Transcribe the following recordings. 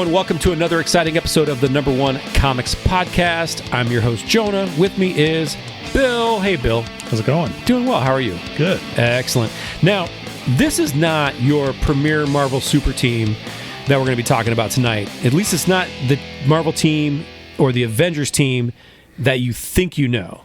and welcome to another exciting episode of the Number One Comics Podcast. I'm your host, Jonah. With me is Bill. Hey, Bill. How's it going? Doing well. How are you? Good. Excellent. Now, this is not your premier Marvel super team that we're going to be talking about tonight. At least it's not the Marvel team or the Avengers team that you think you know.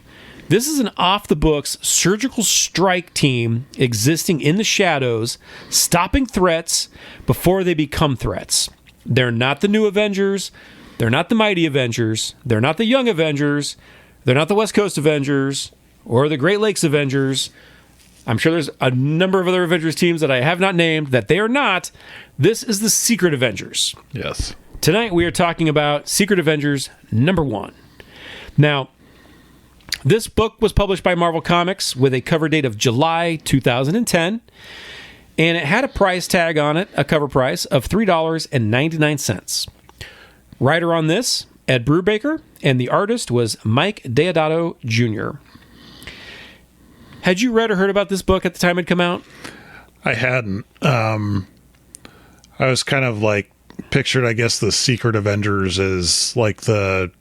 This is an off-the-books surgical strike team existing in the shadows, stopping threats before they become threats. They're not the new Avengers. They're not the Mighty Avengers. They're not the Young Avengers. They're not the West Coast Avengers or the Great Lakes Avengers. I'm sure there's a number of other Avengers teams that I have not named that they are not. This is the Secret Avengers. Yes. Tonight we are talking about Secret Avengers number 1. Now, this book was published by Marvel Comics with a cover date of July 2010, and it had a price tag on it, a cover price of $3.99. Writer on this, Ed Brubaker, and the artist was Mike Deodato Jr. Had you read or heard about this book at the time it come out? I hadn't. I was kind of like pictured, I guess, the Secret Avengers as like the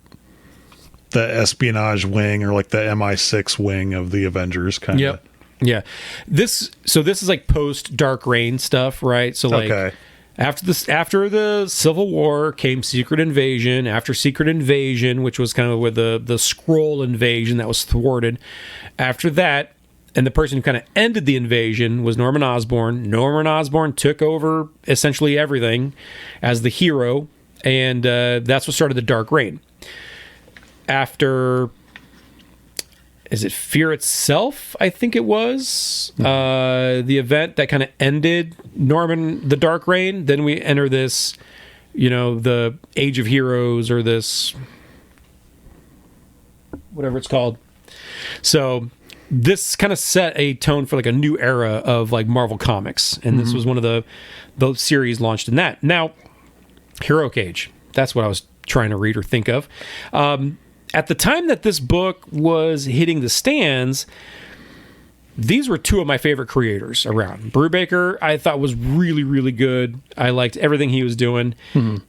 espionage wing or like the MI6 wing of the Avengers kind of. Yep. Yeah. This is like post Dark Reign stuff, right? So like okay. after the Civil War came Secret Invasion, after Secret Invasion, which was kind of with the Skrull invasion that was thwarted. After that, and the person who kind of ended the invasion was Norman Osborn. Norman Osborn took over essentially everything as the hero, and that's what started the Dark Reign. After, is it Fear Itself? I think it was the event that kind of ended the Dark Reign. Then we enter this, the Age of Heroes or this, whatever it's called. So this kind of set a tone for like a new era of like Marvel Comics, and this was one of the series launched in that. Now, Heroic Age. That's what I was trying to read or think of. At the time that this book was hitting the stands, these were two of my favorite creators around. Brubaker, I thought was really, really good. I liked everything he was doing.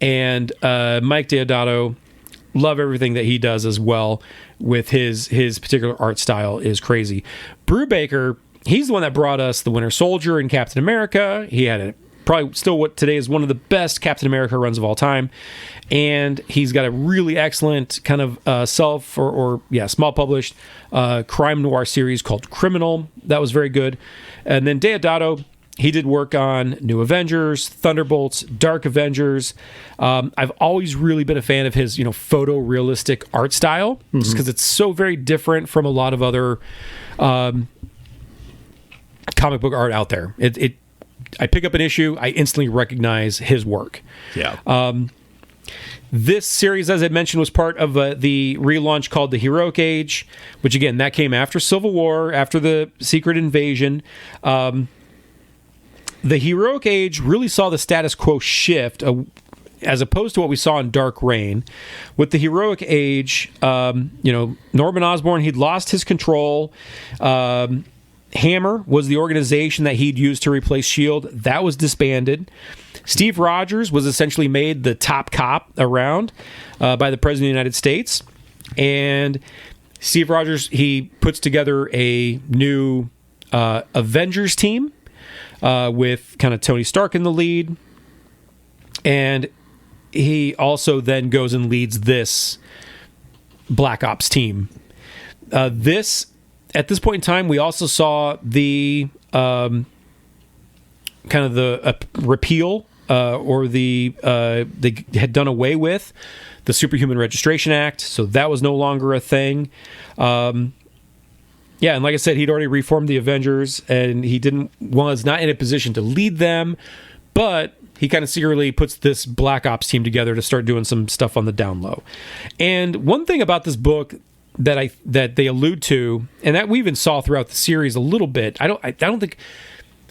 And Mike Deodato, love everything that he does as well with his particular art style is crazy. Brubaker, he's the one that brought us the Winter Soldier and Captain America. He had probably still what today is one of the best Captain America runs of all time. And he's got a really excellent kind of small published crime noir series called Criminal. That was very good. And then Deodato, he did work on New Avengers, Thunderbolts, Dark Avengers. I've always really been a fan of his, photorealistic art style, just because it's so very different from a lot of other comic book art out there. I pick up an issue, I instantly recognize his work. Yeah. This series, as I mentioned, was part of the relaunch called The Heroic Age, which, again, that came after Civil War, after the Secret Invasion. The Heroic Age really saw the status quo shift, as opposed to what we saw in Dark Reign. With the Heroic Age, Norman Osborn, he'd lost his control. Hammer was the organization that he'd used to replace S.H.I.E.L.D. That was disbanded. Steve Rogers was essentially made the top cop around by the President of the United States. And Steve Rogers, he puts together a new Avengers team with kind of Tony Stark in the lead. And he also then goes and leads this Black Ops team. At this point in time, we also saw the kind of the repeal or they had done away with the Superhuman Registration Act, so that was no longer a thing. And like I said, he'd already reformed the Avengers, and he was not in a position to lead them, but he kind of secretly puts this Black Ops team together to start doing some stuff on the down low. And one thing about this book that they allude to, and that we even saw throughout the series a little bit, I don't think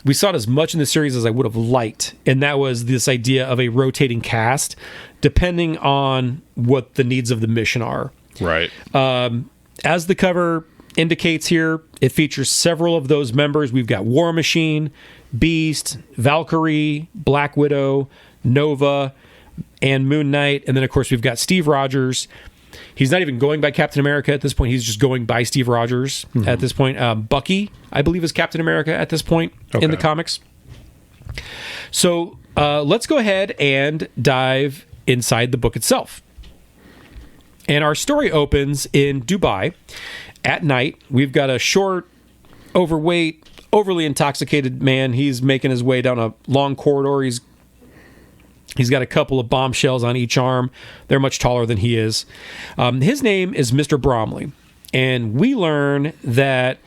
we saw it as much in the series as I would have liked, and that was this idea of a rotating cast depending on what the needs of the mission are. Right. As the cover indicates here, it features several of those members. We've got War Machine, Beast, Valkyrie, Black Widow, Nova, and Moon Knight. And then, of course, we've got Steve Rogers. He's not even going by Captain America at this point. He's just going by Steve Rogers at this point. Bucky, I believe, is Captain America at this point in the comics. So let's go ahead and dive inside the book itself. And our story opens in Dubai at night. We've got a short, overweight, overly intoxicated man. He's making his way down a long corridor. He's got a couple of bombshells on each arm. They're much taller than he is. His name is Mr. Bromley. And we learn that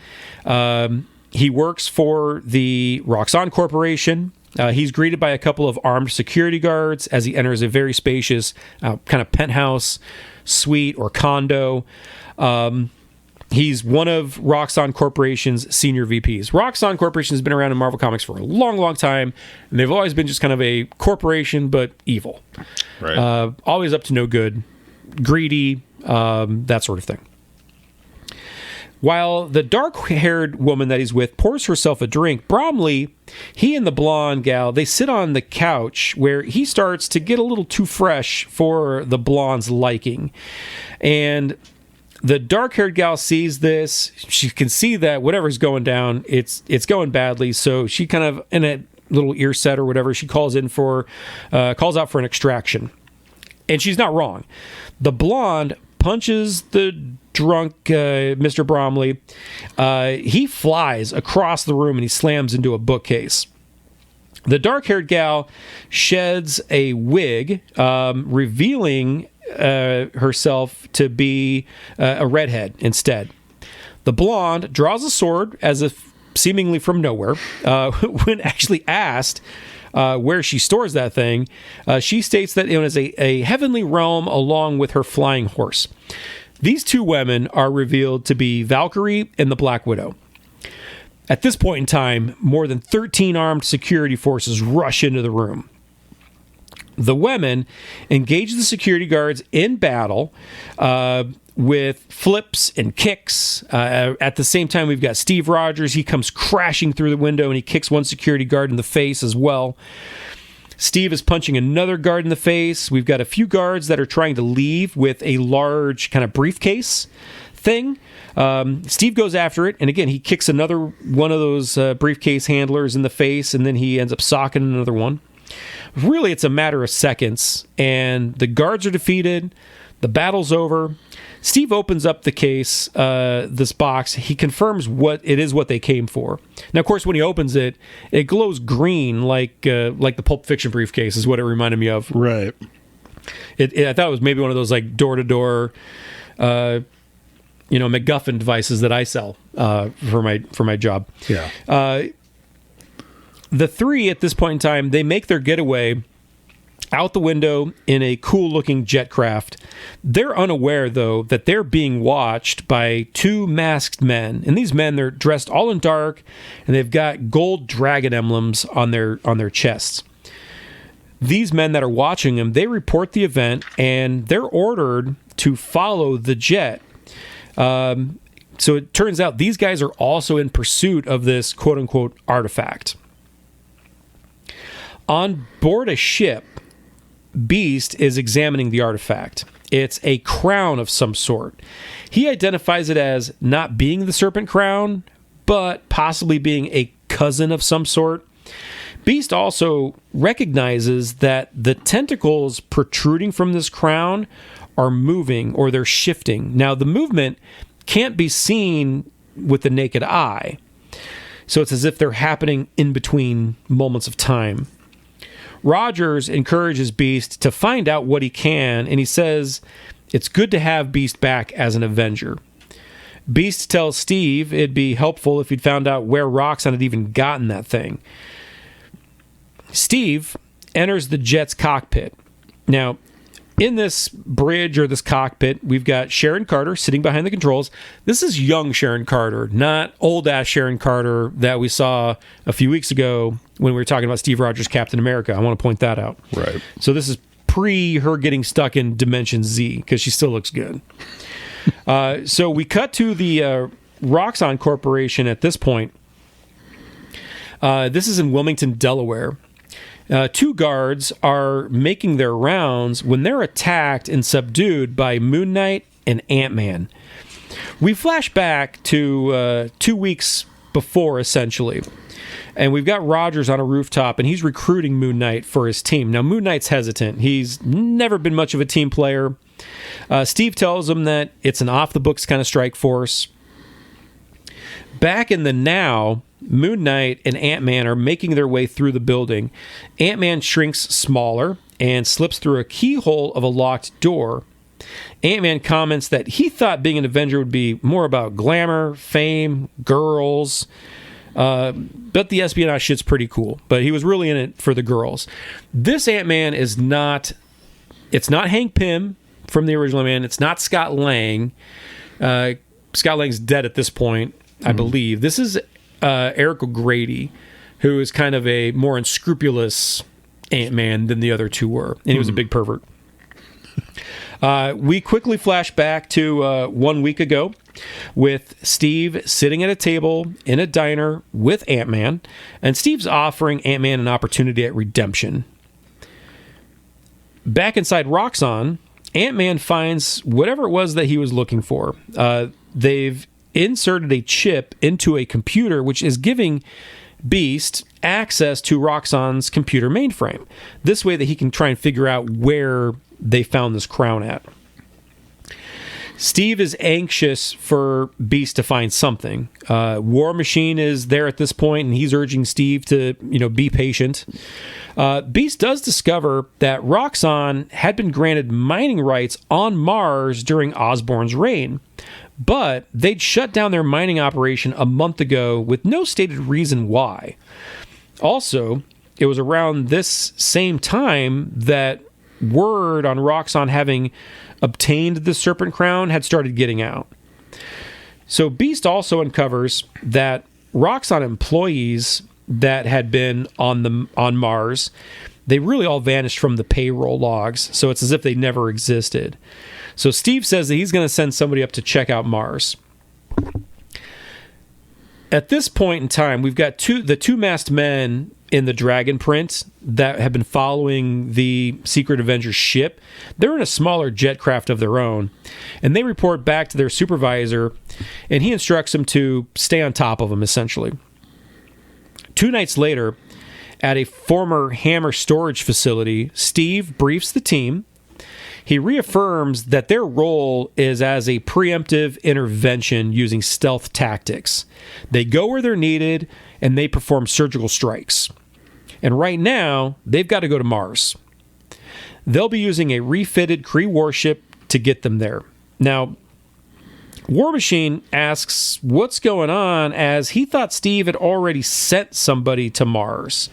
he works for the Roxxon Corporation. He's greeted by a couple of armed security guards as he enters a very spacious kind of penthouse suite or condo. He's one of Roxxon Corporation's senior VPs. Roxxon Corporation has been around in Marvel Comics for a long, long time, and they've always been just kind of a corporation, but evil. Right. Always up to no good, greedy, that sort of thing. While the dark-haired woman that he's with pours herself a drink, Bromley, he and the blonde gal, they sit on the couch where he starts to get a little too fresh for the blonde's liking. And the dark-haired gal sees this. She can see that whatever's going down, it's going badly. So she kind of, in a little ear set or whatever, she calls out for an extraction. And she's not wrong. The blonde punches the drunk Mr. Bromley. He flies across the room and he slams into a bookcase. The dark-haired gal sheds a wig, revealing herself to be a redhead instead. The blonde draws a sword as if seemingly from nowhere. When actually asked where she stores that thing, she states that it was a heavenly realm along with her flying horse. These two women are revealed to be Valkyrie and the Black Widow. At this point in time, more than 13 armed security forces rush into the room. The women engage the security guards in battle with flips and kicks. At the same time, we've got Steve Rogers. He comes crashing through the window and he kicks one security guard in the face as well. Steve is punching another guard in the face. We've got a few guards that are trying to leave with a large kind of briefcase thing. Steve goes after it, and again, he kicks another one of those briefcase handlers in the face, and then he ends up socking another one. Really, it's a matter of seconds, and the guards are defeated. The battle's over. Steve opens up the case, this box. He confirms what they came for. Now, of course, when he opens it, it glows green like the Pulp Fiction briefcase is what it reminded me of. Right. I thought it was maybe one of those like door-to-door, MacGuffin devices that I sell for my job. Yeah. The three at this point in time, they make their getaway out the window in a cool-looking jet craft. They're unaware, though, that they're being watched by two masked men. And these men, they're dressed all in dark, and they've got gold dragon emblems on their chests. These men that are watching them, they report the event, and they're ordered to follow the jet. So it turns out these guys are also in pursuit of this quote-unquote artifact. On board a ship, Beast is examining the artifact. It's a crown of some sort. He identifies it as not being the serpent crown, but possibly being a cousin of some sort. Beast also recognizes that the tentacles protruding from this crown are moving, or they're shifting. Now, the movement can't be seen with the naked eye, so it's as if they're happening in between moments of time. Rogers encourages Beast to find out what he can, and he says it's good to have Beast back as an Avenger. Beast tells Steve it'd be helpful if he'd found out where Roxxon had even gotten that thing. Steve enters the jet's cockpit. Now, in this bridge or this cockpit, we've got Sharon Carter sitting behind the controls. This is young Sharon Carter, not old-ass Sharon Carter that we saw a few weeks ago when we were talking about Steve Rogers' Captain America. I want to point that out. Right. So this is pre her getting stuck in Dimension Z, because she still looks good. So we cut to the Roxxon Corporation at this point. This is in Wilmington, Delaware. Two guards are making their rounds when they're attacked and subdued by Moon Knight and Ant-Man. We flash back to 2 weeks before, essentially. And we've got Rogers on a rooftop, and he's recruiting Moon Knight for his team. Now, Moon Knight's hesitant. He's never been much of a team player. Steve tells him that it's an off-the-books kind of strike force. Back in the now, Moon Knight and Ant-Man are making their way through the building. Ant-Man shrinks smaller and slips through a keyhole of a locked door. Ant-Man comments that he thought being an Avenger would be more about glamour, fame, girls, but the espionage shit's pretty cool. But he was really in it for the girls. This Ant-Man is not... It's not Hank Pym from the original Man. It's not Scott Lang. Scott Lang's dead at this point, I believe. This is Eric O'Grady, who is kind of a more unscrupulous Ant-Man than the other two were. And he was a big pervert. We quickly flash back to 1 week ago with Steve sitting at a table in a diner with Ant-Man, and Steve's offering Ant-Man an opportunity at redemption. Back inside Roxxon, Ant-Man finds whatever it was that he was looking for. They've inserted a chip into a computer, which is giving Beast access to Roxxon's computer mainframe. This way that he can try and figure out where they found this crown at. Steve is anxious for Beast to find something. War Machine is there at this point, and he's urging Steve to, be patient. Beast does discover that Roxxon had been granted mining rights on Mars during Osborn's reign, but they'd shut down their mining operation a month ago with no stated reason why. Also, it was around this same time that word on Roxxon having obtained the Serpent Crown had started getting out. So Beast also uncovers that Roxxon employees that had been on Mars, they really all vanished from the payroll logs, so it's as if they never existed. So Steve says that he's going to send somebody up to check out Mars. At this point in time, we've got the two masked men in the Dragon print that have been following the Secret Avengers ship. They're in a smaller jet craft of their own, and they report back to their supervisor, and he instructs them to stay on top of them, essentially. 2 nights later, at a former Hammer storage facility, Steve briefs the team. He reaffirms that their role is as a preemptive intervention using stealth tactics. They go where they're needed, and they perform surgical strikes. And right now, they've got to go to Mars. They'll be using a refitted Kree warship to get them there. Now, War Machine asks what's going on, as he thought Steve had already sent somebody to Mars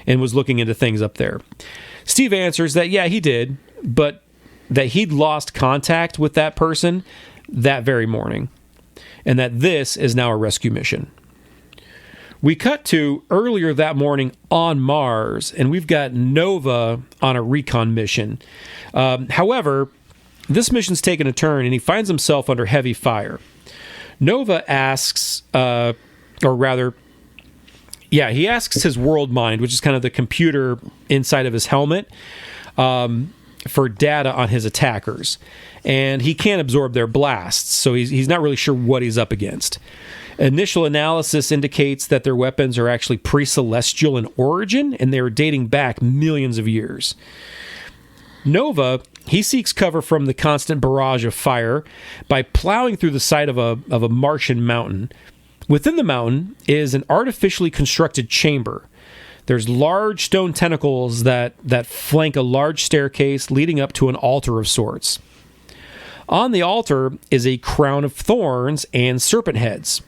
and was looking into things up there. Steve answers that, yeah, he did, but that he'd lost contact with that person that very morning, and that this is now a rescue mission. We cut to earlier that morning on Mars, and we've got Nova on a recon mission. However, this mission's taken a turn, and he finds himself under heavy fire. Nova asks, he asks his world mind, which is kind of the computer inside of his helmet, for data on his attackers. And he can't absorb their blasts, so he's not really sure what he's up against. Initial analysis indicates that their weapons are actually pre-celestial in origin, and they are dating back millions of years. Nova, he seeks cover from the constant barrage of fire by plowing through the side of a Martian mountain. Within the mountain is an artificially constructed chamber. There's large stone tentacles that flank a large staircase leading up to an altar of sorts. On the altar is a crown of thorns and serpent heads.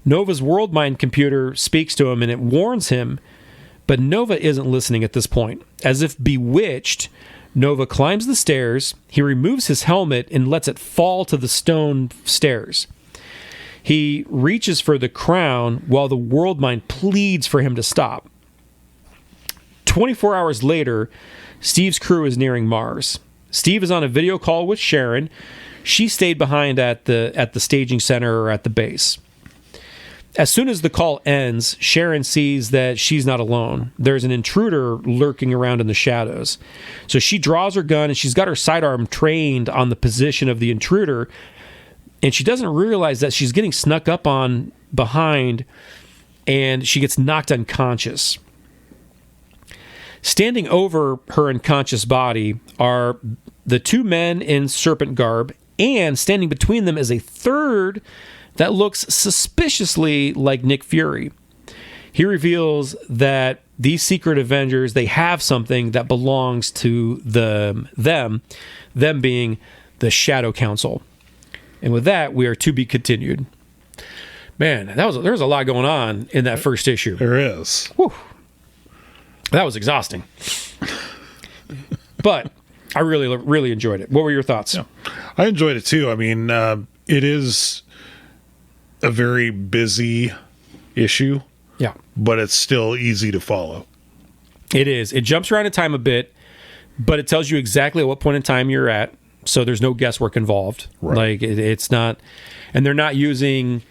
Nova's world mind computer speaks to him, and it warns him, but Nova isn't listening at this point. As if bewitched, Nova climbs the stairs, he removes his helmet and lets it fall to the stone stairs. He reaches for the crown while the world mind pleads for him to stop. 24 hours later, Steve's crew is nearing Mars. Steve is on a video call with Sharon. She stayed behind at the staging center or at the base. as soon as the call ends, Sharon sees that she's not alone. There's an intruder lurking around in the shadows. So she draws her gun, and she's got her sidearm trained on the position of the intruder, and she doesn't realize that she's getting snuck up on behind, and she gets knocked unconscious. Standing over her unconscious body are the two men in serpent garb, and standing between them is a third that looks suspiciously like Nick Fury. He reveals that these secret Avengers, they have something that belongs to them being the Shadow Council. And with that, we are to be continued. Man, there was a lot going on in that first issue. There is. Whew. That was exhausting. But I really, really enjoyed it. What were your thoughts? Yeah. I enjoyed it too. I mean, it is a very busy issue. Yeah. But it's still easy to follow. It is. It jumps around in time a bit, but it tells you exactly at what point in time you're at. So there's no guesswork involved. Right. Like it's not, and they're not using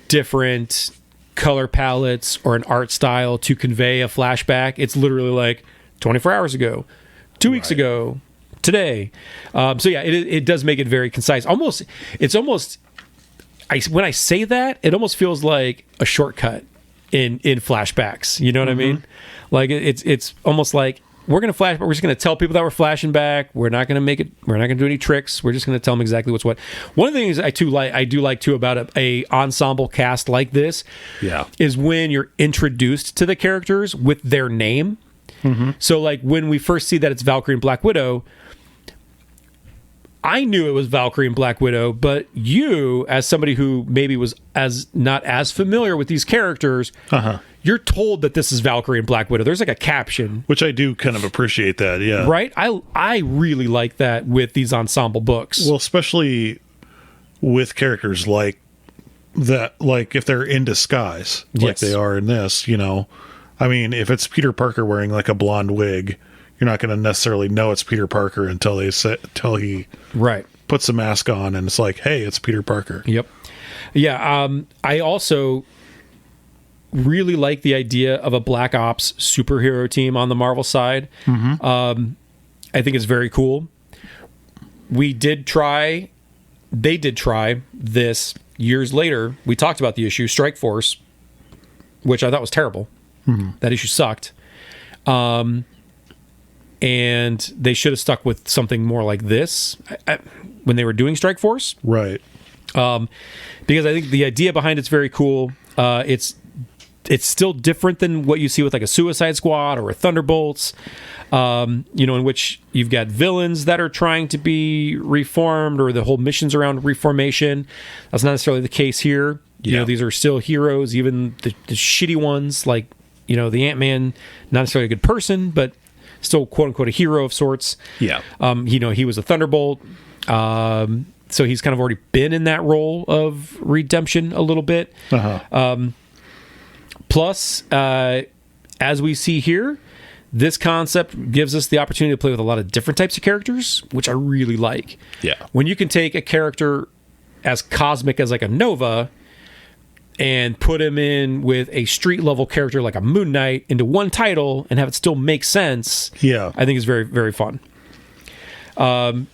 different color palettes or an art style to convey a flashback. It's literally like 24 hours ago, 2 weeks ago, today. So yeah, it does make it very concise. It's almost. When I say that, it almost feels like a shortcut in flashbacks. You know what I mean? Like it's almost like we're gonna flash, but we're just gonna tell people that we're flashing back. We're not gonna make it. We're not gonna do any tricks. We're just gonna tell them exactly what's what. One of the things I do like about a ensemble cast like this, is when you're introduced to the characters with their name. So like when we first see that it's Valkyrie and Black Widow, I knew it was Valkyrie and Black Widow, but you, as somebody who maybe was not as familiar with these characters, you're told that this is Valkyrie and Black Widow. There's like a caption. Which I do kind of appreciate that, yeah. Right? I really like that with these ensemble books. Well, especially with characters like that, like if they're in disguise, like they are in this, you know. I mean, if it's Peter Parker wearing like a blonde wig, you're not going to necessarily know it's Peter Parker until he puts a mask on and it's like, hey, it's Peter Parker. Yep. Yeah. I also really like the idea of a Black Ops superhero team on the Marvel side. I think it's very cool. They did try this years later. We talked about the issue Strike Force, which I thought was terrible. That issue sucked. And they should have stuck with something more like this when they were doing Strike Force. Right. Because I think the idea behind it's very cool. It's still different than what you see with like a Suicide Squad or a Thunderbolts, in which you've got villains that are trying to be reformed or the whole mission's around reformation. That's not necessarily the case here. You know, these are still heroes, even the shitty ones, like, the Ant-Man, not necessarily a good person, but still quote unquote a hero of sorts. Yeah. He was a Thunderbolt. So he's kind of already been in that role of redemption a little bit. Plus, as we see here, this concept gives us the opportunity to play with a lot of different types of characters, which I really like. Yeah. When you can take a character as cosmic as like a Nova and put him in with a street level character like a Moon Knight into one title and have it still make sense, I think is very, very fun.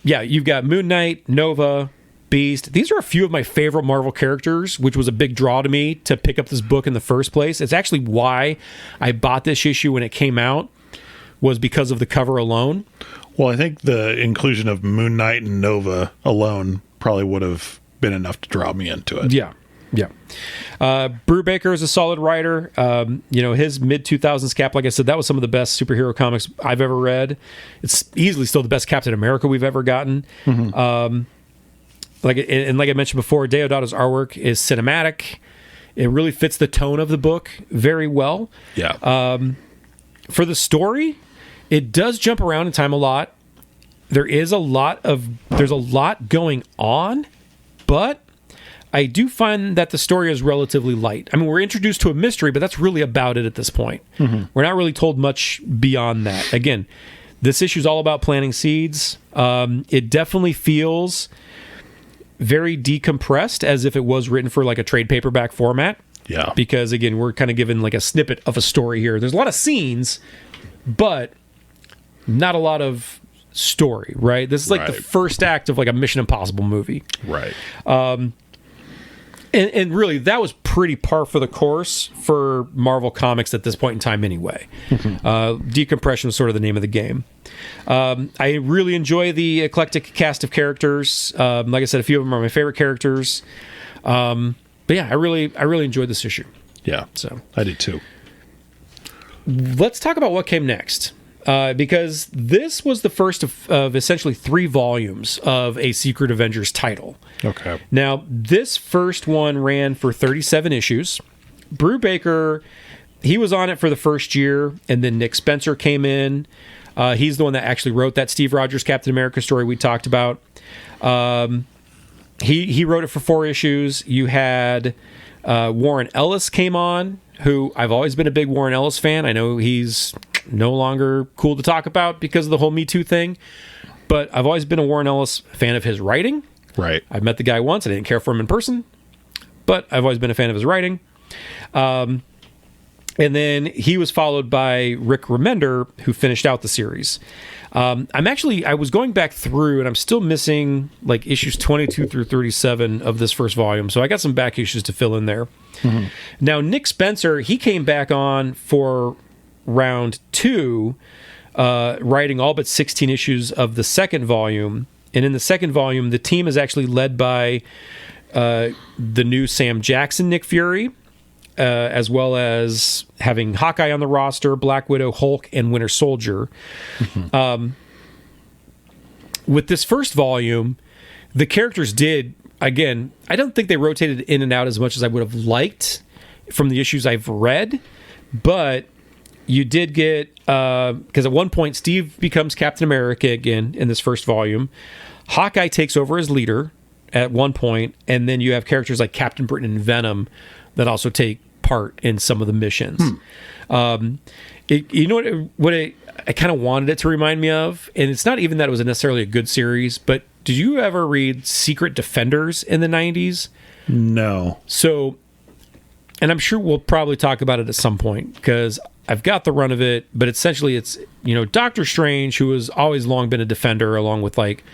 You've got Moon Knight, Nova, Beast. These are a few of my favorite Marvel characters, which was a big draw to me to pick up this book in the first place. It's actually why I bought this issue when it came out, was because of the cover alone. Well, I think the inclusion of Moon Knight and Nova alone probably would have been enough to draw me into it. Yeah. Brubaker is a solid writer. His mid-2000s cap, like I said, that was some of the best superhero comics I've ever read. It's easily still the best Captain America we've ever gotten. Like I mentioned before, Deodato's artwork is cinematic. It really fits the tone of the book very well. Yeah. For the story, it does jump around in time a lot. There's a lot going on, but I do find that the story is relatively light. I mean, we're introduced to a mystery, but that's really about it at this point. We're not really told much beyond that. Again, this issue is all about planting seeds. It definitely feels very decompressed, as if it was written for like a trade paperback format. Yeah. Because, again, we're kind of given like a snippet of a story here. There's a lot of scenes, but not a lot of story, right? This is like the first act of like a Mission Impossible movie. Right. And really, that was pretty par for the course for Marvel Comics at this point in time anyway. Decompression was sort of the name of the game. I really enjoy the eclectic cast of characters. Like I said, a few of them are my favorite characters. But yeah, I really enjoyed this issue. Yeah, so I did too. Let's talk about what came next. Because this was the first of essentially 3 volumes of a Secret Avengers title. Okay. Now, this first one ran for 37 issues. Brubaker, he was on it for the first year, and then Nick Spencer came in. He's the one that actually wrote that Steve Rogers Captain America story we talked about. He wrote it for 4 issues. You had Warren Ellis came on, who I've always been a big Warren Ellis fan. I know he's no longer cool to talk about because of the whole Me Too thing, but I've always been a Warren Ellis fan of his writing. Right. I've met the guy once. I didn't care for him in person, but I've always been a fan of his writing. And then he was followed by Rick Remender, who finished out the series. I was going back through, and I'm still missing like issues 22 through 37 of this first volume, so I got some back issues to fill in there. Now, Nick Spencer, he came back on for round 2, writing all but 16 issues of the second volume. And in the second volume, the team is actually led by the new Sam Jackson, Nick Fury, as well as having Hawkeye on the roster, Black Widow, Hulk, and Winter Soldier. With this first volume, the characters did, again, I don't think they rotated in and out as much as I would have liked from the issues I've read, but you did get, because at one point Steve becomes Captain America again in this first volume. Hawkeye takes over as leader at one point, and then you have characters like Captain Britain and Venom that also take part in some of the missions. You know what I kind of wanted it to remind me of, and it's not even that it was necessarily a good series, but did you ever read Secret Defenders in the 90s? No. So, and I'm sure we'll probably talk about it at some point, because I've got the run of it, but essentially it's, Doctor Strange, who has always long been a defender, along with like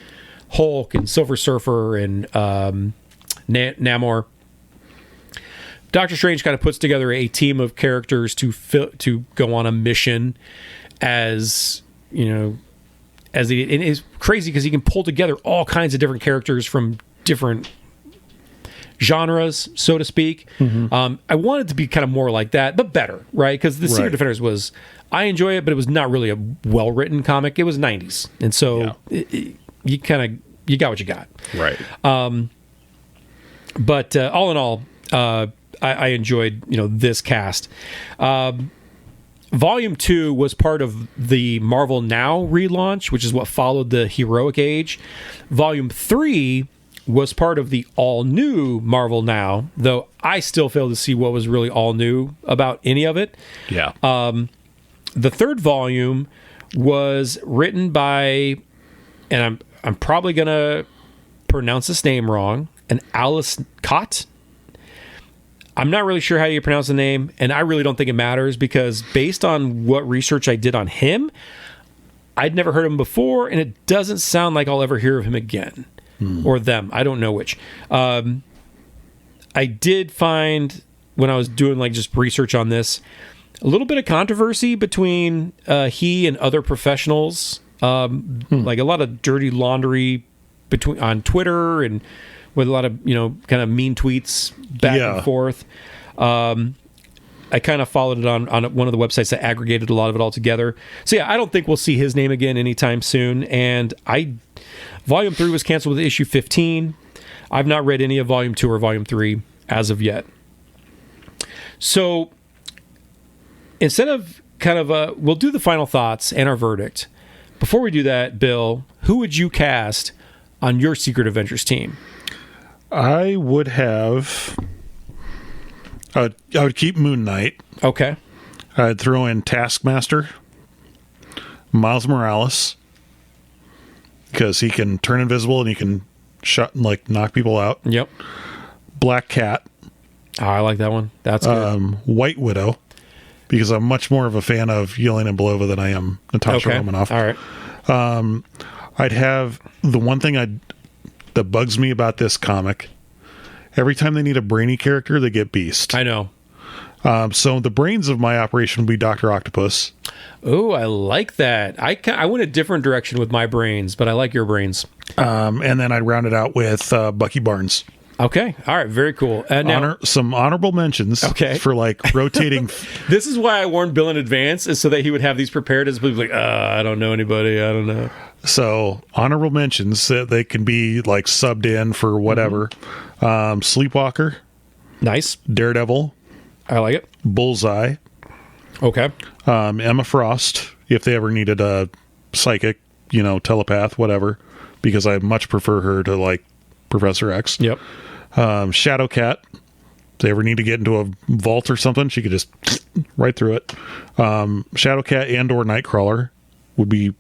Hulk and Silver Surfer and Namor. Doctor Strange kind of puts together a team of characters to go on a mission as and it's crazy because he can pull together all kinds of different characters from different genres, so to speak. I wanted to be kind of more like that, but better, right? Because the Secret Defenders was, I enjoy it, but it was not really a well-written comic. It was 90s, and so you got what you got, right? But all in all, I enjoyed this cast. Volume 2 was part of the Marvel Now relaunch, which is what followed the Heroic Age. Volume 3 was part of the all-new Marvel Now, though I still fail to see what was really all-new about any of it. Yeah. The third volume was written by, and I'm probably going to pronounce this name wrong, an Alice Cott. I'm not really sure how you pronounce the name, and I really don't think it matters, because based on what research I did on him, I'd never heard of him before, and it doesn't sound like I'll ever hear of him again. Or them. I don't know which. I did find, when I was doing like just research on this, a little bit of controversy between he and other professionals. Like a lot of dirty laundry on Twitter, and with a lot of kind of mean tweets back and forth. I kind of followed it on one of the websites that aggregated a lot of it all together. So yeah, I don't think we'll see his name again anytime soon. And Volume 3 was canceled with issue 15. I've not read any of Volume 2 or Volume 3 as of yet. So instead of we'll do the final thoughts and our verdict. Before we do that, Bill, who would you cast on your Secret Avengers team? I would have... I would keep Moon Knight. Okay. I'd throw in Taskmaster, Miles Morales, because he can turn invisible and he can knock people out. Yep. Black Cat. Oh, I like that one. That's good. White Widow, because I'm much more of a fan of Yelena Belova than I am Natasha Romanoff. All right. I'd have the one thing that bugs me about this comic. Every time they need a brainy character, they get Beast. I know. So the brains of my operation would be Dr. Octopus. Oh, I like that. I went a different direction with my brains, but I like your brains. And then I'd round it out with Bucky Barnes. Okay. All right. Very cool. Now, some honorable mentions for like rotating. This is why I warned Bill in advance, is so that he would have these prepared as like, I don't know anybody. I don't know. So honorable mentions that they can be like subbed in for whatever. Sleepwalker. Nice. Daredevil. I like it. Bullseye. Okay. Emma Frost, if they ever needed a psychic, telepath, whatever, because I much prefer her to like Professor X. Yep. Shadowcat. If they ever need to get into a vault or something, she could just right through it. Shadowcat and/or Nightcrawler would be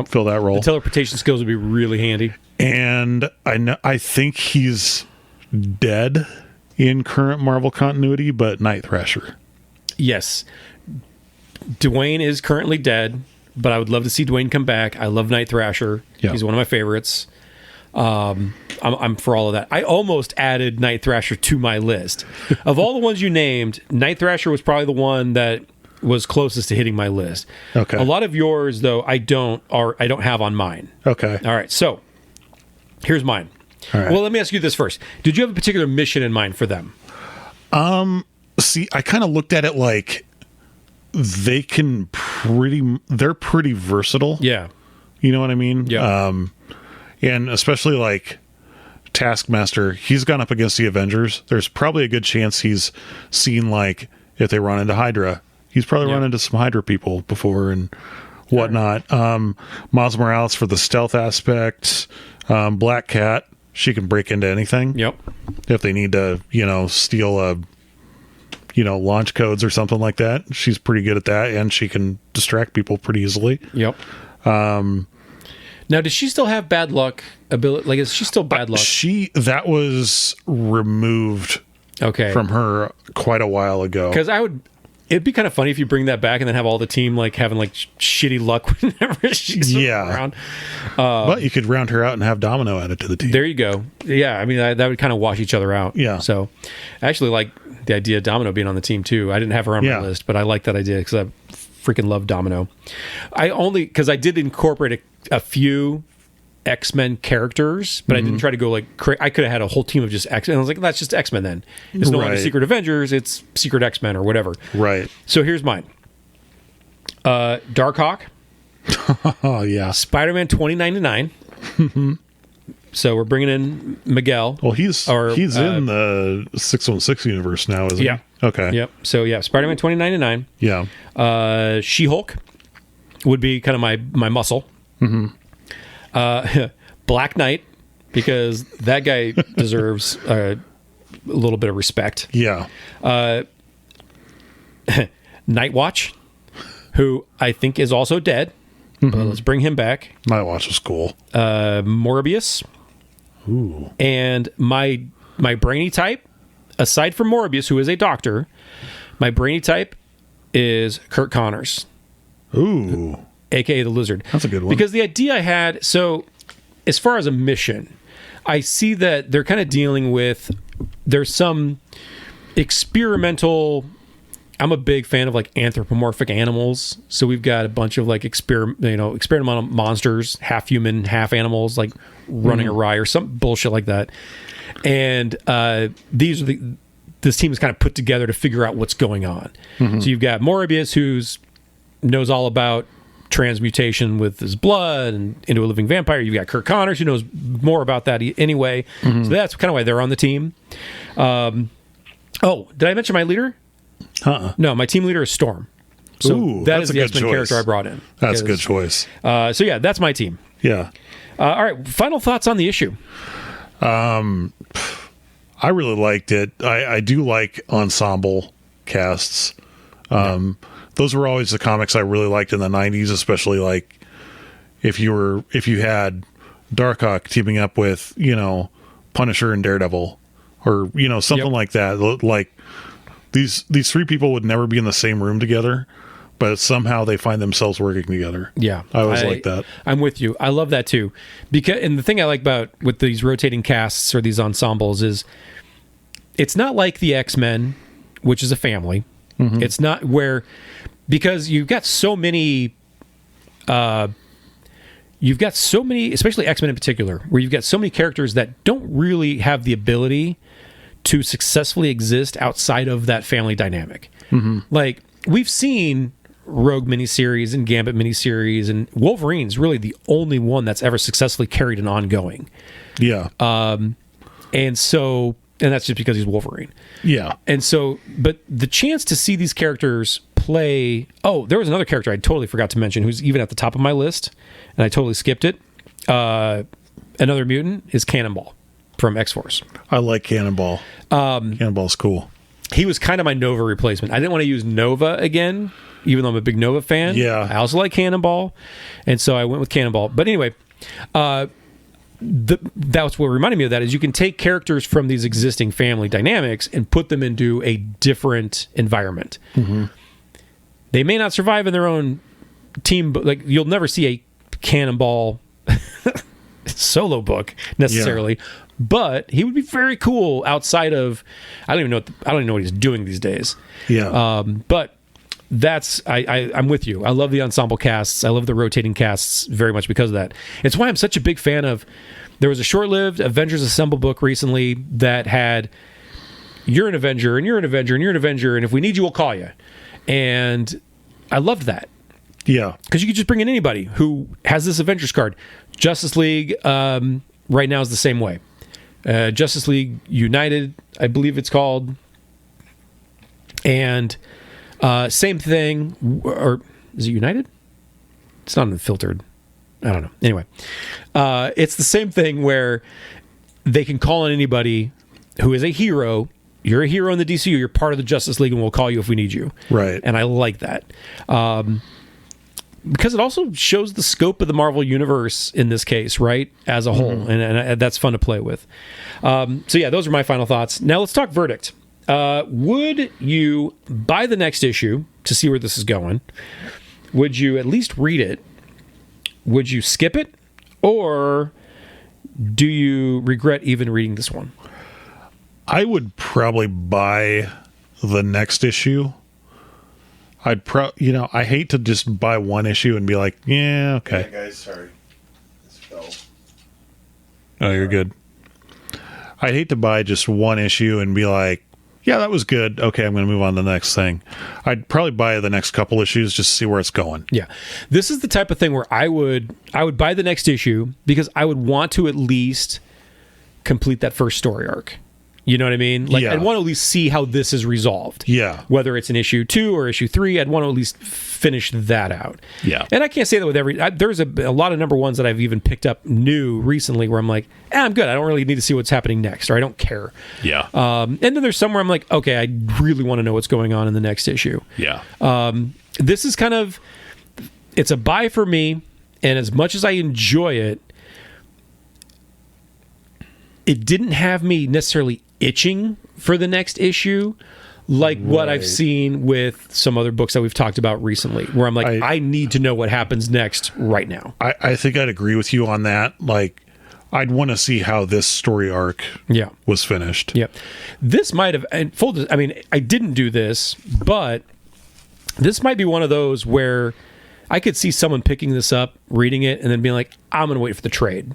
fill that role. The teleportation skills would be really handy. And I think he's dead in current Marvel continuity, but Night Thrasher. Yes. Dwayne is currently dead, but I would love to see Dwayne come back. I love Night Thrasher. Yeah. He's one of my favorites. I'm for all of that. I almost added Night Thrasher to my list. Of all the ones you named, Night Thrasher was probably the one that was closest to hitting my list. Okay. A lot of yours, though, I don't have on mine. Okay. All right. So here's mine. All right. Well, let me ask you this first. Did you have a particular mission in mind for them? See, I kind of looked at it like they're pretty versatile. Yeah. You know what I mean? Yeah. And especially like Taskmaster, he's gone up against the Avengers. There's probably a good chance he's seen, like, if they run into Hydra, he's probably run into some Hydra people before and whatnot. Miles Morales for the stealth aspect. Black Cat, she can break into anything. Yep. If they need to, steal launch codes or something like that. She's pretty good at that, and she can distract people pretty easily. Yep. Now, does she still have bad luck ability? Like, is she still bad luck? That was removed from her quite a while ago. Because it'd be kind of funny if you bring that back and then have all the team like having like shitty luck whenever she's around. But you could round her out and have Domino added to the team. There you go. Yeah, I mean, that would kind of wash each other out. Yeah. So I actually like the idea of Domino being on the team too. I didn't have her on my list, but I like that idea because I freaking love Domino. Because I did incorporate a few X-Men characters, but I didn't try to go like I could have had a whole team of just X-Men. I was like, that's just X-Men then. It's no longer Secret Avengers, it's Secret X-Men or whatever. Right. So here's mine. Darkhawk. Oh, yeah. Spider-Man 2099. So we're bringing in Miguel. Well, he's in the 616 universe now, isn't he? Yeah. Okay. Yep. So yeah, Spider-Man 2099. Yeah. She-Hulk would be kind of my muscle. Black Knight, because that guy deserves a little bit of respect. Yeah. Nightwatch, who I think is also dead. But let's bring him back. Nightwatch was cool. Morbius. Ooh. And my brainy type, aside from Morbius, who is a doctor, my brainy type is Kurt Connors. Ooh. AKA the Lizard. That's a good one. Because the idea I had, so as far as a mission, I see that they're kind of dealing with, there's some experimental, I'm a big fan of like anthropomorphic animals. So we've got a bunch of like experimental monsters, half human, half animals, like running awry or some bullshit like that. And these are this team is kind of put together to figure out what's going on. So you've got Morbius, who's knows all about transmutation with his blood and into a living vampire. You've got Kurt Connors, who knows more about that anyway. So that's kind of why they're on the team. Did I mention my leader? No, my team leader is Storm. So that is the X-Men character I brought in. That's a good choice. So yeah, that's my team. Yeah. All right, final thoughts on the issue. I really liked it. I do like ensemble casts. Those were always the comics I really liked in the 90s, especially like if you had Darkhawk teaming up with, Punisher and Daredevil. or something like that. Like these three people would never be in the same room together, but somehow they find themselves working together. Yeah, I always like that. I'm with you. I love that too, and the thing I like about with these rotating casts or these ensembles is it's not like the X-Men, which is a family. Mm-hmm. It's not because you've got so many, especially X-Men in particular, where you've got so many characters that don't really have the ability to successfully exist outside of that family dynamic. Mm-hmm. Like, we've seen Rogue miniseries and Gambit miniseries, and Wolverine's really the only one that's ever successfully carried an ongoing. Yeah. And that's just because he's Wolverine. Yeah. And so, but the chance to see these characters play... Oh, there was another character I totally forgot to mention who's even at the top of my list, and I totally skipped it. Another mutant is Cannonball from X-Force. I like Cannonball. Cannonball's cool. He was kind of my Nova replacement. I didn't want to use Nova again, even though I'm a big Nova fan. Yeah. I also like Cannonball, and so I went with Cannonball. But anyway, that's what reminded me of that is you can take characters from these existing family dynamics and put them into a different environment. Mm-hmm. They may not survive in their own team, but like you'll never see a Cannonball solo book necessarily. Yeah. But he would be very cool outside of. I don't even know what he's doing these days. Yeah. But I'm with you. I love the ensemble casts. I love the rotating casts very much because of that. It's why I'm such a big fan of. There was a short-lived Avengers Assemble book recently that had you're an Avenger and you're an Avenger and you're an Avenger, and if we need you, we'll call you. And I loved that. Yeah. Because you could just bring in anybody who has this Avengers card. Justice League right now is the same way. Justice League United, I believe it's called. And same thing. Or is it United? It's not unfiltered. I don't know. Anyway, it's the same thing where they can call on anybody who is a hero. You're a hero in the DCU. You're part of the Justice League, and we'll call you if we need you. Right. And I like that. Because it also shows the scope of the Marvel Universe in this case, right, as a whole. Mm-hmm. And that's fun to play with. So, yeah, those are my final thoughts. Now, let's talk verdict. Would you buy the next issue to see where this is going? Would you at least read it? Would you skip it? Or do you regret even reading this one? I would probably buy the next issue. I hate to just buy one issue and be like, yeah, okay. Yeah, guys, sorry. This fell. Oh, you're good. I'd hate to buy just one issue and be like, yeah, that was good. Okay, I'm going to move on to the next thing. I'd probably buy the next couple issues just to see where it's going. Yeah. This is the type of thing where I would buy the next issue because I would want to at least complete that first story arc. You know what I mean? Like, yeah. I'd want to at least see how this is resolved. Yeah. Whether it's in issue 2 or issue 3, I'd want to at least finish that out. Yeah. And I can't say that with there's a lot of number ones that I've even picked up new recently where I'm like, I'm good. I don't really need to see what's happening next, or I don't care. Yeah. And then there's some where I'm like, okay, I really want to know what's going on in the next issue. Yeah. This is kind of, it's a buy for me, and as much as I enjoy it, it didn't have me necessarily itching for the next issue like what I've seen with some other books that we've talked about recently, where I'm like, I need to know what happens next right now. I think I'd agree with you on that. Like, I'd want to see how this story arc was finished. Yeah. This might have, and I didn't do this, but this might be one of those where I could see someone picking this up, reading it, and then being like, I'm going to wait for the trade.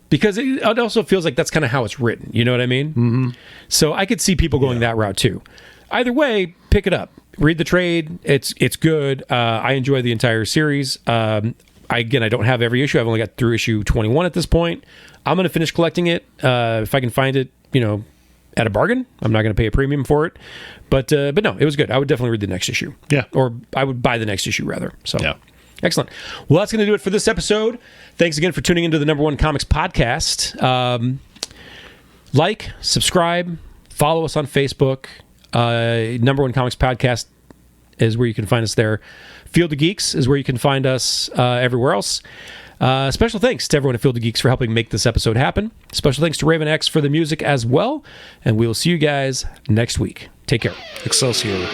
Because it also feels like that's kind of how it's written. You know what I mean? Mm-hmm. So I could see people going that route too. Either way, pick it up. Read the trade. It's good. I enjoy the entire series. I don't have every issue. I've only got through issue 21 at this point. I'm going to finish collecting it. If I can find it, at a bargain. I'm not going to pay a premium for it. But no, it was good. I would definitely read the next issue. Yeah. Or I would buy the next issue rather. So yeah. Excellent. Well, that's going to do it for this episode. Thanks again for tuning into the Number One Comics Podcast. Like, subscribe, follow us on Facebook. Number One Comics Podcast is where you can find us there. Field of Geeks is where you can find us everywhere else. Special thanks to everyone at Field of Geeks for helping make this episode happen. Special thanks to Raven X for the music as well. And we will see you guys next week. Take care. Excelsior.